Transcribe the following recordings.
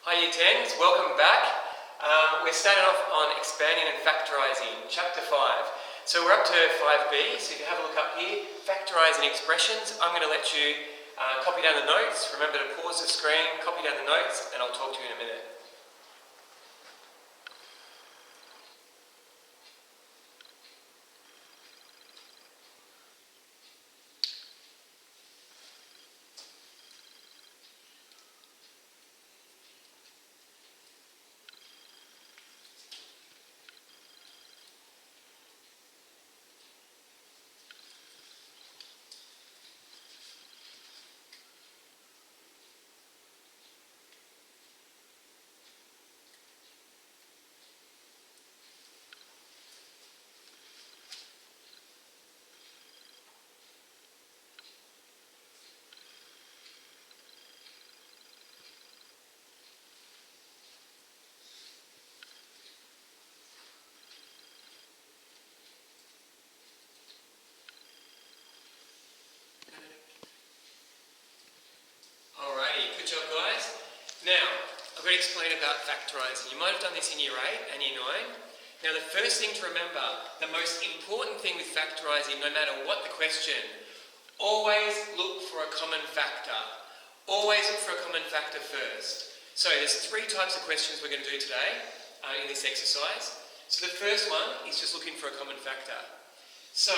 Hi Year 10s, welcome back. We're starting off on expanding and factorising, chapter 5. So we're up to 5b, so if you have a look up here, Factorising Expressions. I'm going to let you copy down the notes. Remember to pause the screen, copy down the notes, and I'll talk to you in a minute. Alrighty, good job guys. Now, I'm going to explain about factorising. You might have done this in Year 8 and Year 9. Now the first thing to remember, the most important thing with factorising, no matter what the question, always look for a common factor. Always look for a common factor first. So there's 3 types of questions we're going to do today in this exercise. So the first one is just looking for a common factor. So,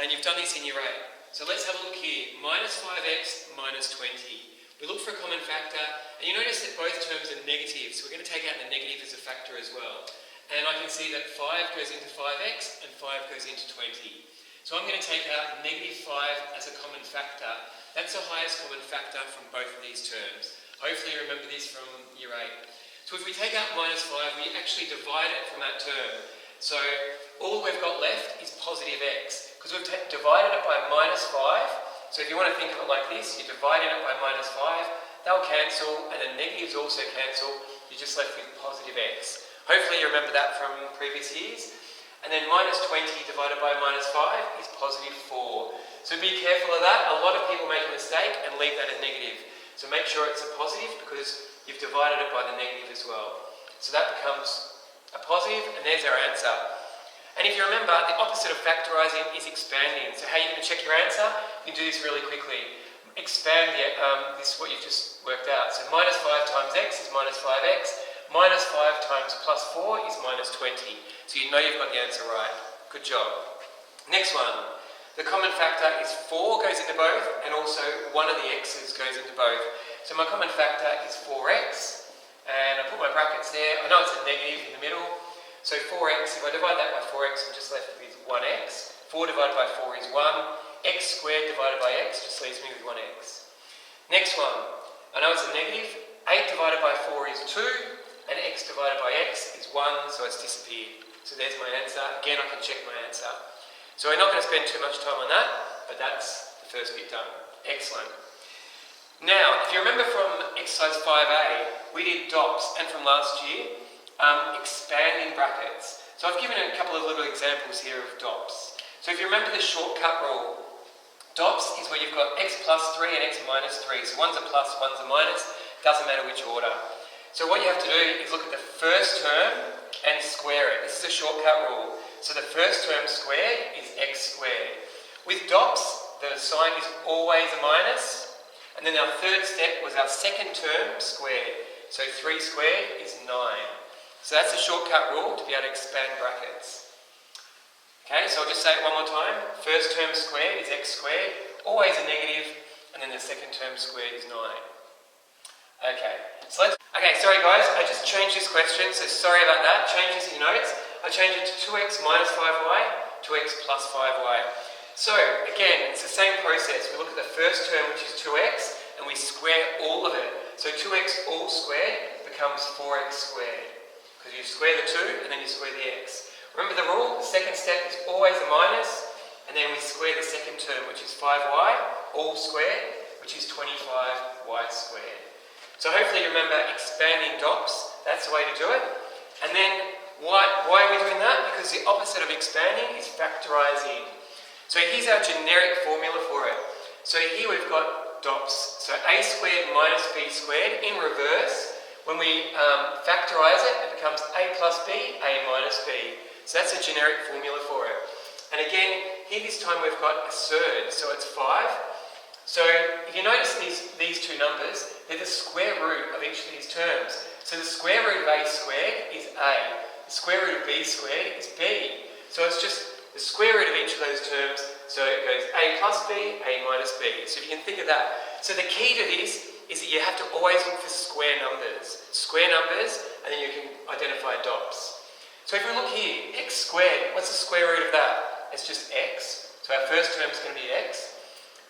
and you've done this in Year 8. So let's have a look here. Minus 5x minus 20. We look for a common factor, and you notice that both terms are negative, so we're going to take out the negative as a factor as well. And I can see that 5 goes into 5x and 5 goes into 20. So I'm going to take out negative 5 as a common factor. That's the highest common factor from both of these terms. Hopefully you remember this from Year 8. So if we take out minus 5, we actually divide it from that term. So all we've got left is positive x, because we've divided it by minus 5. So if you want to think of it like this, you're dividing it by minus 5, they'll cancel, and the negatives also cancel. You're just left with positive x. Hopefully you remember that from previous years. And then minus 20 divided by minus 5 is positive 4. So be careful of that. A lot of people make a mistake and leave that as negative. So make sure it's a positive because you've divided it by the negative as well. So that becomes a positive, and there's our answer. And if you remember, the opposite of factorising is expanding. So how are you going to check your answer? You can do this really quickly. Expand this is what you've just worked out. So minus 5 times x is minus 5x. Minus 5 times plus 4 is minus 20. So you know you've got the answer right. Good job. Next one. The common factor is 4 goes into both, and also one of the x's goes into both. So my common factor is 4x. And I put my brackets there. I know it's a negative in the middle. So 4x, if I divide that by 4x, I'm just left with 1x. 4 divided by 4 is 1. X squared divided by x just leaves me with 1x. Next one. I know it's a negative. 8 divided by 4 is 2. And x divided by x is 1, so it's disappeared. So there's my answer. Again, I can check my answer. So we're not going to spend too much time on that, but that's the first bit done. Excellent. Now, if you remember from exercise 5a, we did dots, and from last year, expanding brackets. So I've given a couple of little examples here of dots. So if you remember the shortcut rule, dots is where you've got x plus 3 and x minus 3. So one's a plus, one's a minus, doesn't matter which order. So what you have to do is look at the first term and square it. This is a shortcut rule. So the first term squared is x squared. With dots, the sign is always a minus. And then our third step was our second term squared. So 3 squared is 9. So that's a shortcut rule to be able to expand brackets. Okay, so I'll just say it one more time. First term squared is x squared, always a negative, and then the second term squared is 9. Okay, sorry guys, I just changed this question, so sorry about that. Change this in your notes. I changed it to 2x minus 5y, 2x plus 5y. So, again, it's the same process. We look at the first term, which is 2x, and we square all of it. So 2x all squared becomes 4x squared. Because you square the 2, and then you square the x. Remember the rule, the second step is always a minus, and then we square the second term, which is 5y, all squared, which is 25y squared. So hopefully you remember expanding dots, that's the way to do it. And then, why are we doing that? Because the opposite of expanding is factorising. So here's our generic formula for it. So here we've got dots. So a squared minus b squared, in reverse, When we factorise it, it becomes a plus b, a minus b. So that's a generic formula for it. And again, here this time we've got a third, so it's 5. So if you notice these two numbers, they're the square root of each of these terms. So the square root of a squared is a. The square root of b squared is b. So it's just the square root of each of those terms. So it goes a plus b, a minus b. So if you can think of that. So the key to this is that you have to always look for square numbers. Square numbers, and then you can identify dots. So if we look here, x squared, what's the square root of that? It's just x. So our first term is going to be x.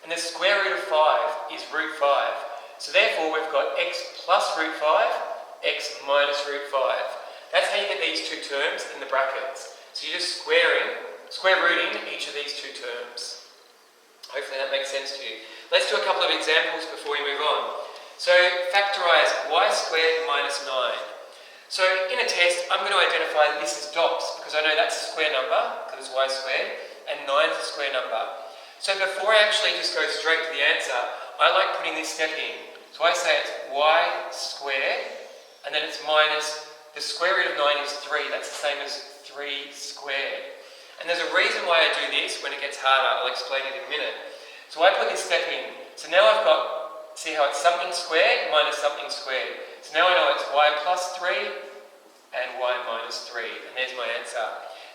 And the square root of 5 is root 5. So therefore we've got x plus root 5, x minus root 5. That's how you get these two terms in the brackets. So you're just square rooting each of these two terms. Hopefully that makes sense to you. Let's do a couple of examples before we move on. So factorise y squared minus 9. So in a test, I'm going to identify this as dots because I know that's a square number, because it's y squared, and 9 is a square number. So before I actually just go straight to the answer, I like putting this step in. So I say it's y squared, and then it's minus, the square root of 9 is 3, that's the same as 3 squared. And there's a reason why I do this when it gets harder, I'll explain it in a minute. So I put this step in. So now I've got, see how it's something squared minus something squared. So now I know it's y plus 3 and y minus 3, and there's my answer.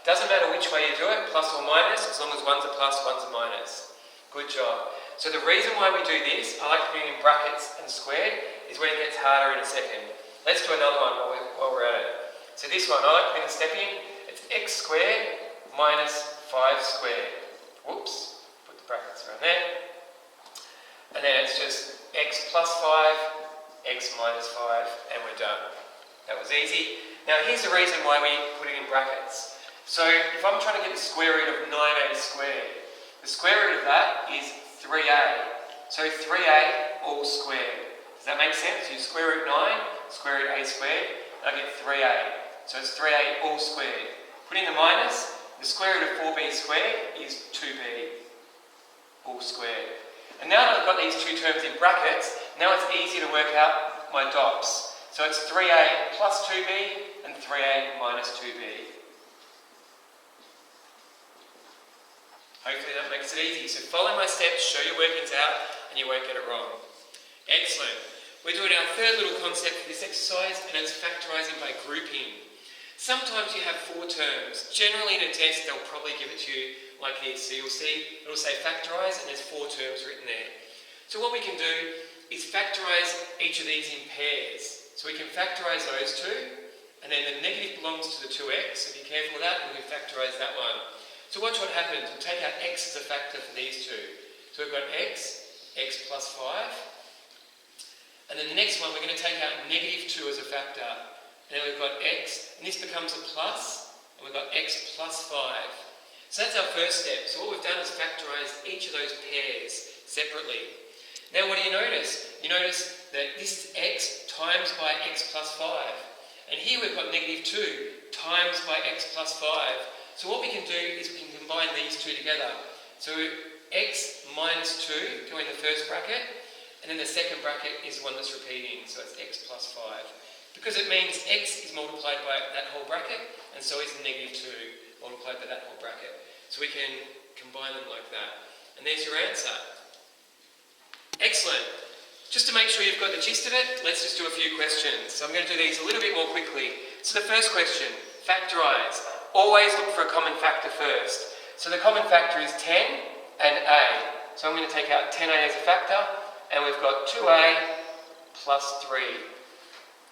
Doesn't matter which way you do it, plus or minus, as long as one's a plus, one's a minus. Good job. So the reason why we do this, I like putting in brackets and squared, is when it gets harder in a second. Let's do another one while we're at it. So this one, I like putting a step in, it's x squared minus 5 squared. Whoops, put the brackets around there. And then it's just x plus 5, x minus 5, and we're done. That was easy. Now here's the reason why we put it in brackets. So if I'm trying to get the square root of 9a squared, the square root of that is 3a. So 3a all squared. Does that make sense? You square root 9, square root a squared, and I get 3a. So it's 3a all squared. Put in the minus, the square root of 4b squared is 2b all squared. And now that I've got these two terms in brackets, now it's easy to work out my dots. So it's 3a plus 2b and 3a minus 2b. Hopefully that makes it easy. So follow my steps, show your workings out, and you won't get it wrong. Excellent. We're doing our third little concept for this exercise, and it's factorising by grouping. Sometimes you have 4 terms. Generally in a test, they'll probably give it to you like this. So you'll see, it'll say factorise, and there's 4 terms written there. So what we can do is factorise each of these in pairs. So we can factorise those two, and then the negative belongs to the 2x, so be careful of that, and we can factorise that one. So watch what happens. We'll take out x as a factor for these two. So we've got x plus 5. And then the next one, we're going to take out negative 2 as a factor. And then we've got x, and this becomes a plus, and we've got x plus 5. So that's our first step. So what we've done is factorised each of those pairs separately. Now what do you notice? You notice that this is x times by x plus 5. And here we've got negative 2 times by x plus 5. So what we can do is we can combine these two together. So x minus 2 go in the first bracket, and then the second bracket is one that's repeating, so it's x plus 5. Because it means x is multiplied by that whole bracket, and so is negative 2 multiplied by that whole bracket. So we can combine them like that. And there's your answer. Excellent. Just to make sure you've got the gist of it, let's just do a few questions. So I'm going to do these a little bit more quickly. So the first question, factorise. Always look for a common factor first. So the common factor is 10 and a. So I'm going to take out 10a as a factor, and we've got 2a plus 3.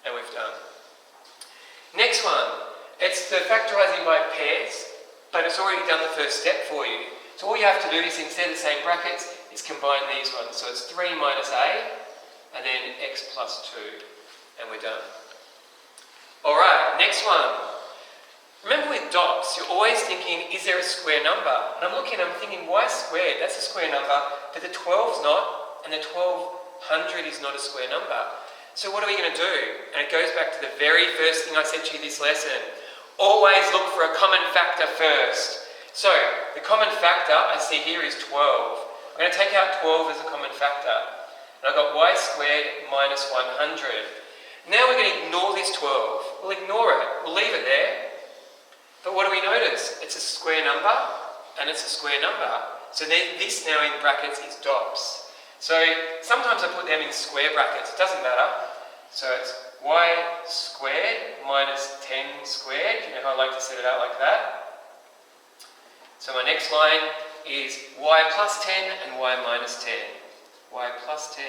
And we've done. Next one, it's the factorising by pairs, but it's already done the first step for you. So all you have to do is, instead of the same brackets, is combine these ones. So it's 3 minus a, and then x plus 2. And we're done. Alright, next one. Remember with dots, you're always thinking, is there a square number? And I'm thinking, y squared, that's a square number, but the 12's not, and the 1200 is not a square number. So what are we going to do? And it goes back to the very first thing I said to you this lesson. Always look for a common factor first. So, the common factor I see here is 12. I'm going to take out 12 as a common factor. And I've got y squared minus 100. Now we're going to ignore this 12. We'll ignore it. We'll leave it there. But what do we notice? It's a square number and it's a square number. So then this now in brackets is DOPS. So sometimes I put them in square brackets. It doesn't matter. So it's y squared minus 10 squared. You know how I like to set it out like that? So my next line is y plus 10 and y minus 10. Y plus 10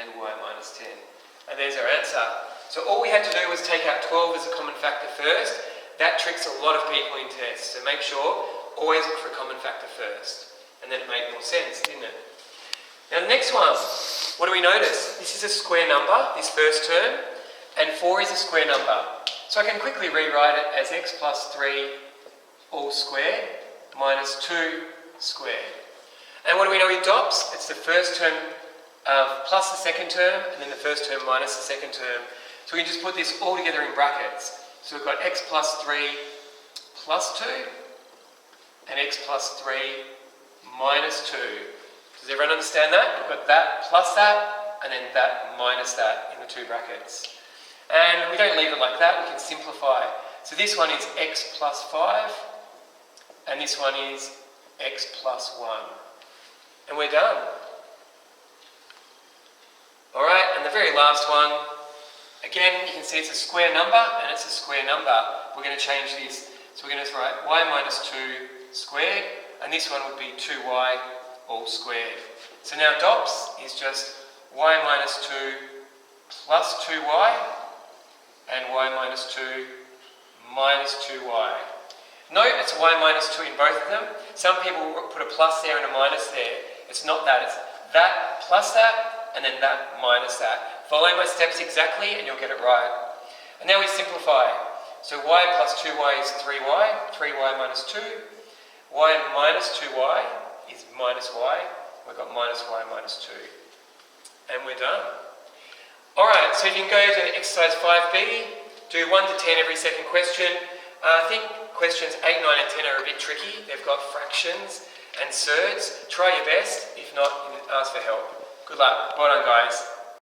and y minus 10. And there's our answer. So all we had to do was take out 12 as a common factor first. That tricks a lot of people in tests. So make sure, always look for a common factor first. And then it made more sense, didn't it? Now the next one, what do we notice? This is a square number, this first term, and 4 is a square number. So I can quickly rewrite it as x plus 3 all squared minus 2 squared. And what do we know with DOPS? It's the first term plus the second term, and then the first term minus the second term. So we can just put this all together in brackets. So we've got x plus 3 plus 2, and x plus 3 minus 2. Does everyone understand that? We've got that plus that, and then that minus that in the two brackets. And we don't leave it like that, we can simplify. So this one is x plus 5, and this one is x plus 1. And we're done. Alright, and the very last one, again, you can see it's a square number, and it's a square number. We're going to change this. So we're going to write y minus 2 squared, and this one would be 2y all squared. So now DOPS is just y minus 2 plus 2y, and y minus 2 minus 2y. Note it's y minus 2 in both of them. Some people put a plus there and a minus there. It's not that, it's that plus that, and then that minus that. Follow my steps exactly and you'll get it right. And now we simplify. So y plus 2y is 3y, 3y minus 2. Y minus 2y is minus y. We've got minus y minus 2. And we're done. Alright, so you can go to exercise 5b, do 1 to 10 every second question. I think questions 8, 9 and 10 are a bit tricky. They've got fractions and surds. Try your best. If not, ask for help. Good luck. Well done, guys.